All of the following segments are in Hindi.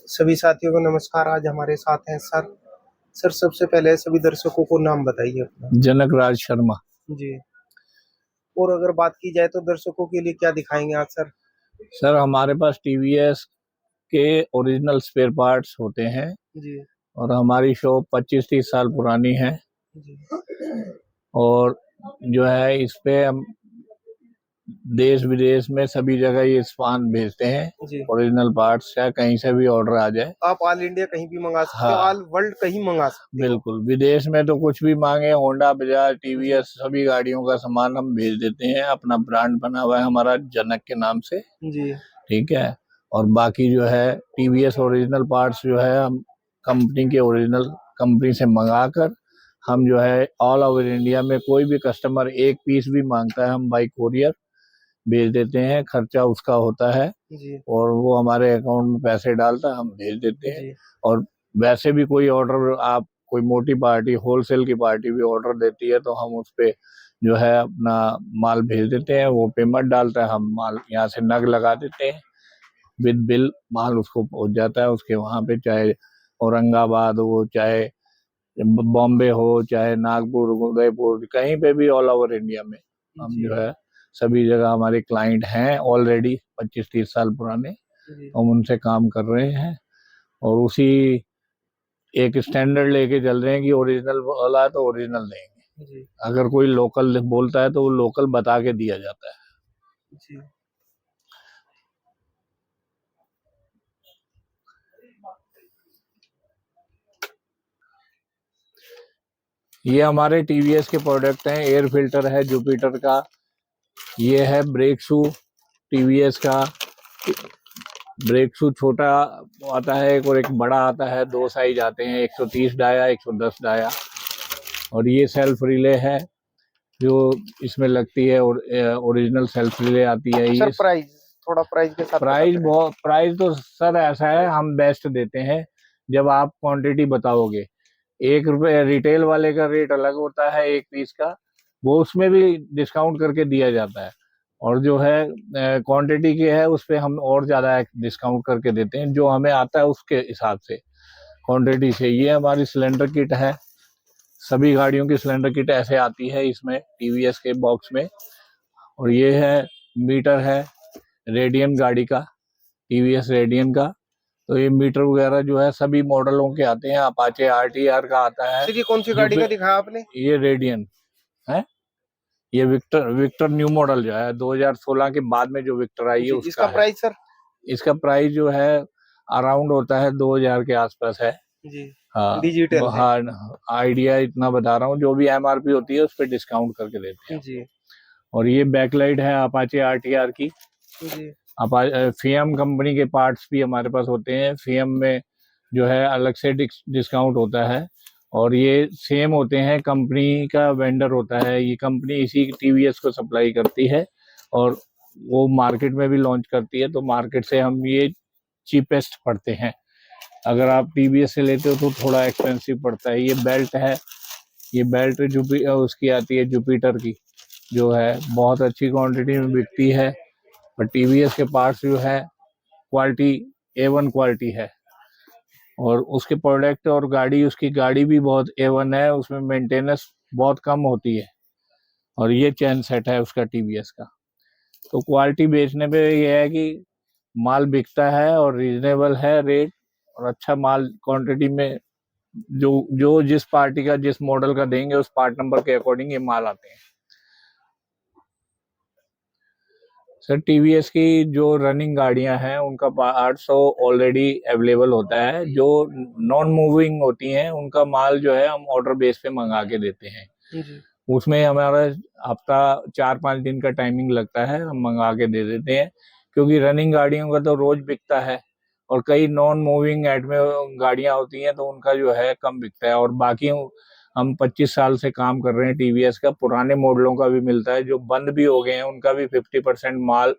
सभी साथियों को नमस्कार। आज हमारे साथ हैं सर। सर, सबसे पहले सभी दर्शकों को नाम बताइए अपना। जनक राज शर्मा। जी। और अगर बात की जाए तो दर्शकों के लिए क्या दिखाएंगे आज सर? सर, हमारे पास टीवीएस के ओरिजिनल स्पेयर पार्ट्स होते हैं जी। और हमारी शॉप 25-30 साल पुरानी है। जी। और जो है इस पे हम देश विदेश में सभी जगह ये सामान भेजते हैं। जी। ओरिजिनल पार्ट्स, चाहे कहीं से भी ऑर्डर आ जाए। आप ऑल इंडिया कहीं भी मंगा सकते हो, हाँ, ऑल वर्ल्ड कहीं मंगा सकते हो। बिल्कुल। विदेश में तो कुछ भी मांगे, होंडा, बजाज, जी। टीवीएस, सभी गाड़ियों का सामान हम भेज देते हैं। अपना ब्रांड बना हुआ है हमारा जनक के नाम से। जी। ठीक है। और बाकी जो है टीवीएस ओरिजिनल पार्ट्स जो है हम कंपनी के ओरिजिनल कंपनी से मंगाकर हम जो है ऑल ओवर इंडिया में कोई भी कस्टमर एक पीस भी मांगता है हम बाई कोरियर भेज देते हैं। खर्चा उसका होता है जी। और वो हमारे अकाउंट में पैसे डालता है, हम भेज देते हैं। जी। और वैसे भी कोई ऑर्डर, आप कोई मोटी पार्टी, होलसेल की पार्टी भी ऑर्डर देती है तो हम उस पे जो है अपना माल भेज देते हैं। वो पेमेंट डालता है, हम माल यहाँ से नग लगा देते हैं, विद बिल माल उसको पहुंच जाता है उसके वहां पे। चाहे औरंगाबाद हो, चाहे बॉम्बे हो, चाहे नागपुर, उदयपुर, कहीं पे भी ऑल ओवर इंडिया में हम जी। जो है सभी जगह हमारे क्लाइंट हैं ऑलरेडी 25-30 साल पुराने। जी। हम उनसे काम कर रहे हैं और उसी एक स्टैंडर्ड लेके चल रहे हैं कि ओरिजिनल वाला है तो ओरिजिनल देंगे। जी। अगर कोई लोकल बोलता है तो वो लोकल बता के दिया जाता है। जी। ये हमारे टीवीएस के प्रोडक्ट हैं। एयर फिल्टर है जुपिटर का, ये है ब्रेक शू टीवीएस का। ब्रेक शू छोटा आता है एक और एक बड़ा आता है, दो साइज आते हैं, 130 डाया, 110 डाया। और ये सेल्फ रिले है जो इसमें लगती है और ओरिजिनल सेल्फ रिले आती है सर, ये। प्राइस थोड़ा प्राइस के साथ बताते रहे। प्राइस तो सर ऐसा है, हम बेस्ट देते हैं जब आप क्वांटिटी बताओगे। 1 रुपये रिटेल वाले का रेट अलग होता है एक पीस का, वो उसमें भी डिस्काउंट करके दिया जाता है। और जो है क्वांटिटी की है उस पे हम और ज्यादा डिस्काउंट करके देते हैं, जो हमें आता है उसके हिसाब से क्वांटिटी से। ये हमारी सिलेंडर किट है। सभी गाड़ियों की सिलेंडर किट ऐसे आती है इसमें टीवीएस के बॉक्स में। और ये है मीटर है रेडियन गाड़ी का, टीवीएस रेडियन का। तो ये मीटर वगैरह जो है सभी मॉडलों के आते हैं। अपाचे आरटीआर का आता है सर, ये कौन सी जो गाड़ी का दिखाया आपने? ये रेडियन है। ये विक्टर विक्टर न्यू मॉडल जो है 2016 के बाद में जो विक्टर आई है जी। उसका इसका है। Price sir? इसका प्राइस जो है अराउंड होता है 2000 के आसपास है। जी। हाँ। डिजिटल है। हाँ, आइडिया इतना बता रहा हूँ, जो भी एमआरपी होती है उस पर डिस्काउंट करके देते हैं। जी। और ये बैकलाइट है अपाचे आरटीआर की। जी। फियम कंपनी के पार्ट्स भी हमारे पास होते हैं। फियम में जो है अलग से डिस्काउंट होता है। और ये सेम होते हैं, कंपनी का वेंडर होता है ये, कंपनी इसी टीवीएस को सप्लाई करती है और वो मार्केट में भी लॉन्च करती है। तो मार्केट से हम ये चीपेस्ट पड़ते हैं। अगर आप टीवीएस से लेते हो तो थोड़ा एक्सपेंसिव पड़ता है। ये बेल्ट है, ये बेल्ट उसकी आती है जुपिटर की, जो है बहुत अच्छी क्वांटिटी में बिकती है। और टीवीएस के पार्ट्स जो है क्वालिटी A1 क्वालिटी है। और उसके प्रोडक्ट और गाड़ी, उसकी गाड़ी भी बहुत A1 है, उसमें मेंटेनेंस बहुत कम होती है। और ये चैन सेट है उसका टीवीएस का। तो क्वालिटी बेचने पे ये है कि माल बिकता है और रीजनेबल है रेट, और अच्छा माल क्वांटिटी में जो जो जिस पार्टी का जिस मॉडल का देंगे उस पार्ट नंबर के अकॉर्डिंग ये माल आते हैं। सर, टीवीएस की जो रनिंग गाड़ियां हैं उनका पार्ट्स तो ऑलरेडी अवेलेबल होता है। जो नॉन मूविंग होती हैं उनका माल जो है हम ऑर्डर बेस पे मंगा के देते हैं। जी। उसमें हमारा हफ्ता 4-5 दिन का टाइमिंग लगता है, हम मंगा के दे देते हैं। क्योंकि रनिंग गाड़ियों का तो रोज बिकता है और कई नॉन मूविंग एड में गाड़ियां होती हैं तो उनका जो है कम बिकता है। और बाकी हम 25 साल से काम कर रहे हैं टीवीएस का, पुराने मॉडलों का भी मिलता है, जो बंद भी हो गए हैं उनका भी 50% माल,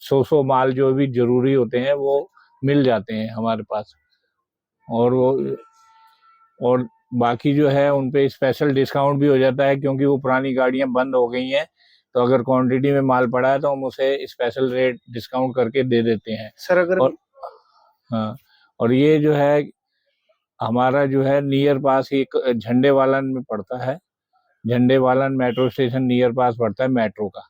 100 माल जो भी जरूरी होते हैं वो मिल जाते हैं हमारे पास। और वो और बाकी जो है उन पे स्पेशल डिस्काउंट भी हो जाता है, क्योंकि वो पुरानी गाड़ियां बंद हो गई हैं। तो अगर क्वांटिटी में माल पड़ा है तो हम उसे स्पेशल रेट डिस्काउंट करके दे देते हैं। सर, अगर और हाँ, और ये जो है हमारा जो है नियर पास ही एक झंडेवालन में पड़ता है। झंडेवालन मेट्रो स्टेशन नियर पास पड़ता है मेट्रो का।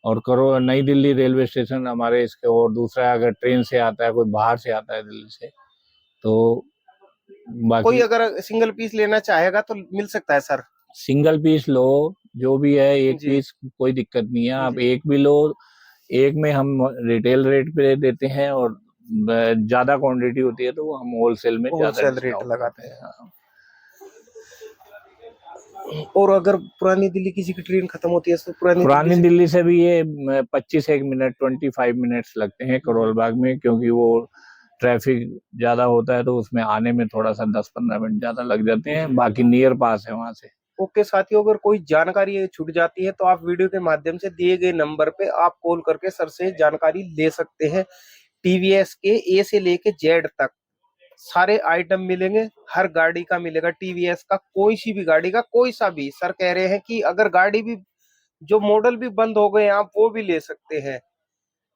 और करो नई दिल्ली रेलवे स्टेशन हमारे इसके, और दूसरा अगर ट्रेन से आता है, कोई बाहर से आता है दिल्ली से, तो कोई बाकी अगर सिंगल पीस लेना चाहेगा तो मिल सकता है सर? सिंगल पीस लो, जो भी है एक जी पीस, कोई दिक्कत नहीं है। आप जी। एक भी लो, एक में हम रिटेल रेट पे देते हैं, और ज्यादा क्वांटिटी होती है तो वो हम होलसेल में ज्यादा होलसेल रेट डिस्काउंट लगाते करते हैं। हैं। हाँ। और अगर पुरानी दिल्ली किसी की ट्रेन खत्म होती है तो पुरानी दिल्ली पुरानी से दिल्ली से भी ये 25 एक मिनट 25 मिनट्स लगते हैं करोल बाग में, क्योंकि वो ट्रैफिक ज्यादा होता है तो उसमें आने में थोड़ा सा 10-15 मिनट ज्यादा लग जाते हैं। बाकी नियर पास है वहां से। ओके साथियों, अगर कोई जानकारी छूट जाती है तो आप वीडियो के माध्यम से दिए गए नंबर पे आप कॉल करके सर से जानकारी ले सकते हैं। टीवीएस के ए से लेके जेड तक सारे आइटम मिलेंगे, हर गाड़ी का मिलेगा। टीवीएस का कोई सी भी गाड़ी का कोई सा भी, सर कह रहे हैं कि अगर गाड़ी भी जो मॉडल भी बंद हो गए आप वो भी ले सकते हैं।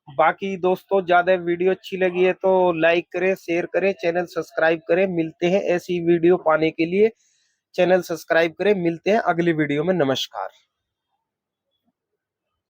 बाकी दोस्तों, ज्यादा वीडियो अच्छी लगी है तो लाइक करें, शेयर करें, चैनल सब्सक्राइब करें। मिलते हैं ऐसी वीडियो पाने के लिए, चैनल सब्सक्राइब करें। मिलते हैं अगली वीडियो में। नमस्कार।